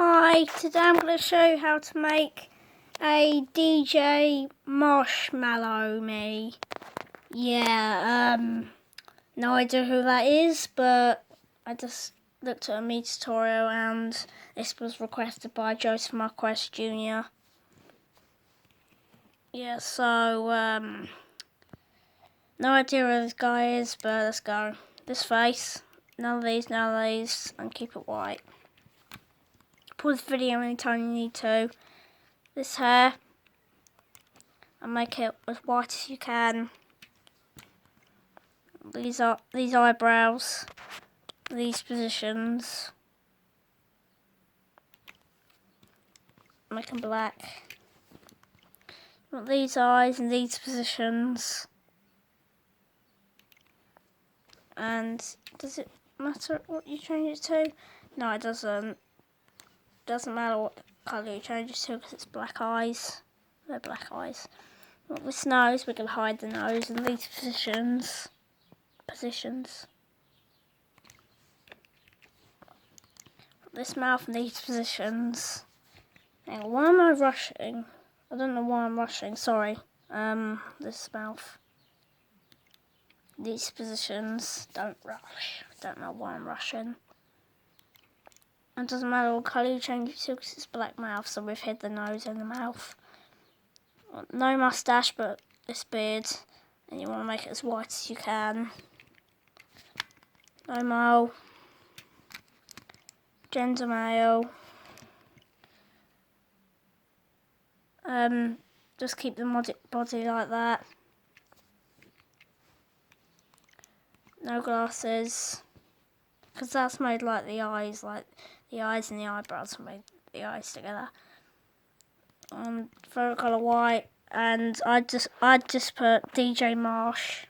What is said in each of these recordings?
Hi, today I'm going to show you how to make a DJ Marshmello me. Yeah, no idea who that is, but I just looked at a me tutorial and this was requested by Joseph Marquez Jr. Yeah, so, no idea who this guy is, but let's go. This face, none of these, and keep it white. Pause the video anytime you need to. This hair, and make it as white as you can. These eyebrows, these positions, make them black. You want these eyes in these positions. And does it matter what you change it to? No, it doesn't. Doesn't matter what colour you change it to because it's black eyes. They're black eyes. Want this nose, we can hide the nose in these positions. This mouth in these positions. Hang on, why am I rushing? I don't know why I'm rushing, sorry. This mouth. These positions, don't rush. Don't know why I'm rushing. It doesn't matter what colour you change it to because it's black mouth, so we've hid the nose and the mouth. No moustache, but this beard. And you want to make it as white as you can. No mole. Gender male. Just keep the body like that. No glasses, because that's made like the eyes and the eyebrows made the eyes together. Favorite colour white, and I'd just put DJ Marsh.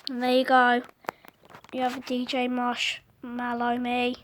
And there you go. You have a DJ Marshmello me.